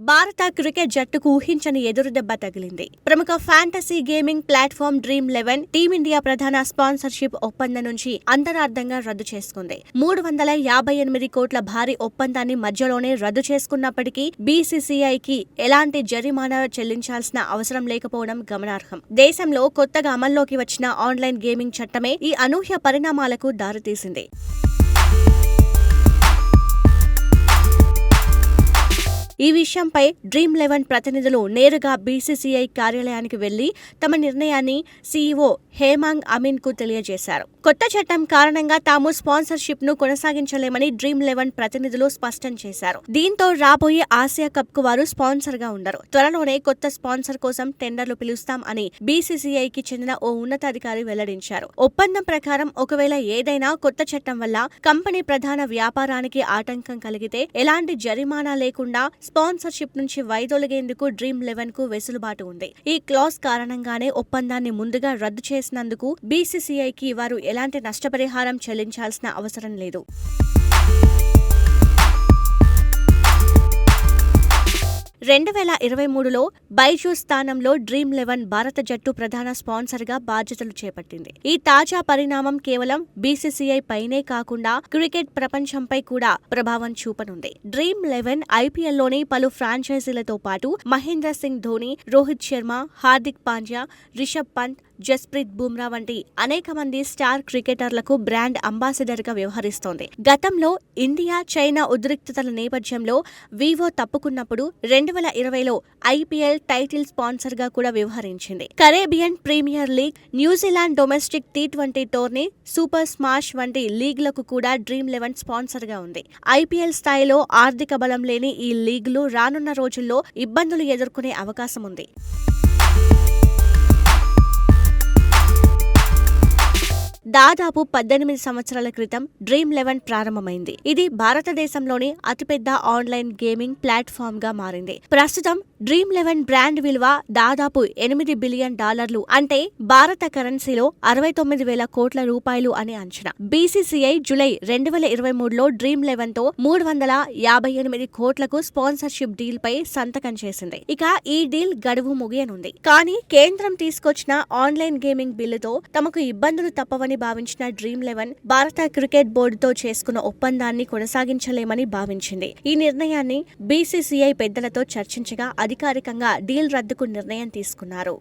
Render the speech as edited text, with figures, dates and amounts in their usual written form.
భారత క్రికెట్ జట్టుకు ఊహించని ఎదురుదెబ్బ తగిలింది. ప్రముఖ ఫ్యాంటసీ గేమింగ్ ప్లాట్ఫామ్ డ్రీమ్11 టీమిండియా ప్రధాన స్పాన్సర్షిప్ ఒప్పందం నుంచి అంతరార్థంగా రద్దు చేసుకుంది. 358 కోట్ల భారీ ఒప్పందాన్ని మధ్యలోనే రద్దు చేసుకున్నప్పటికీ బీసీసీఐకి ఎలాంటి జరిమానా చెల్లించాల్సిన అవసరం లేకపోవడం గమనార్హం. దేశంలో కొత్తగా అమల్లోకి వచ్చిన ఆన్లైన్ గేమింగ్ చట్టమే ఈ అనూహ్య పరిణామాలకు దారితీసింది. ఈ విషయంపై డ్రీమ్11 ప్రతినిధులు నేరుగా బీసీసీఐ కార్యాలయానికి వెళ్లి తమ నిర్ణయాన్ని సీఈఓ హేమాంగ్ అమీన్ కు తెలియజేశారు. కొత్త చట్టం కారణంగా తాము స్పాన్సర్షిప్ ను కొనసాగించలేమని డ్రీమ్11 ప్రతినిధులు స్పష్టం చేశారు. దీంతో రాబోయే ఆసియా కప్ కు వారు స్పాన్సర్ గా ఉండరు. త్వరలోనే కొత్త స్పాన్సర్ కోసం టెండర్లు పిలుస్తాం అని బీసీసీఐకి చెందిన ఓ ఉన్నతాధికారి వెల్లడించారు. ఒప్పందం ప్రకారం ఒకవేళ ఏదైనా కొత్త చట్టం వల్ల కంపెనీ ప్రధాన వ్యాపారానికి ఆటంకం కలిగితే ఎలాంటి జరిమానా లేకుండా స్పాన్సర్షిప్ నుంచి వైదొలిగేందుకు డ్రీమ్11 కు వెసులుబాటు ఉంది. ఈ క్లాజ్ కారణంగానే ఒప్పందాన్ని ముందుగా రద్దు చేసినందుకు బీసీసీఐకి వారు ఎలాంటి నష్టపరిహారం చెల్లించాల్సిన అవసరం లేదు. 2023లో బైజూస్ స్థానంలో డ్రీమ్11 భారత జట్టు ప్రధాన స్పాన్సర్ గా బాధ్యతలు చేపట్టింది. ఈ తాజా పరిణామం కేవలం బీసీసీఐ పైనే కాకుండా క్రికెట్ ప్రపంచంపై కూడా ప్రభావం చూపనుంది. డ్రీమ్11 ఐపీఎల్లోని పలు ఫ్రాంచైజీలతో పాటు మహేంద్ర సింగ్ ధోని, రోహిత్ శర్మ, హార్దిక్ పాండ్యా, రిషబ్ పంత్, జస్ప్రీత్ బుమ్రా వంటి అనేక మంది స్టార్ క్రికెటర్లకు బ్రాండ్ అంబాసిడర్ గా వ్యవహరిస్తోంది. గతంలో ఇండియా, చైనా ఉద్రిక్తతల నేపథ్యంలో వివో తప్పుకున్నప్పుడు 2020లో ఐపీఎల్ టైటిల్ స్పాన్సర్ గా కూడా వ్యవహరించింది. Caribbean premier league, New Zealand domestic T20 tourney, super smash వంటి లీగ్లకు కూడా డ్రీమ్11 స్పాన్సర్ గా ఉంది. ఐపీఎల్ స్థాయిలో ఆర్థిక బలం లేని ఈ లీగ్లు రానున్న రోజుల్లో ఇబ్బందులు ఎదుర్కొనే అవకాశం ఉంది. దాదాపు 18 సంవత్సరాల క్రితం డ్రీమ్11 ప్రారంభమైంది. ఇది భారతదేశంలోని అతిపెద్ద ఆన్లైన్ గేమింగ్ ప్లాట్ఫామ్ గా మారింది. ప్రస్తుతం డ్రీమ్11 బ్రాండ్ విలువ దాదాపు $8 బిలియన్, అంటే భారత కరెన్సీలో 69,000 కోట్ల రూపాయలు అని అంచనా. బీసీసీఐ జూలై 2023లో డ్రీమ్11తో 358 కోట్లకు స్పాన్సర్షిప్ డీల్ పై సంతకం చేసింది. ఇక ఈ డీల్ గడువు ముగియనుంది. కానీ కేంద్రం తీసుకొచ్చిన ఆన్లైన్ గేమింగ్ బిల్లుతో తమకు ఇబ్బందులు తప్పవని భావించిన డ్రీమ్11 భారత క్రికెట్ బోర్డుతో చేసుకున్న ఒప్పందాన్ని కొనసాగించలేమని భావించింది. ఈ నిర్ణయాన్ని బీసీసీఐ పెద్దలతో చర్చించగా అధికారికంగా డీల్ రద్దుకు నిర్ణయం తీసుకున్నారు.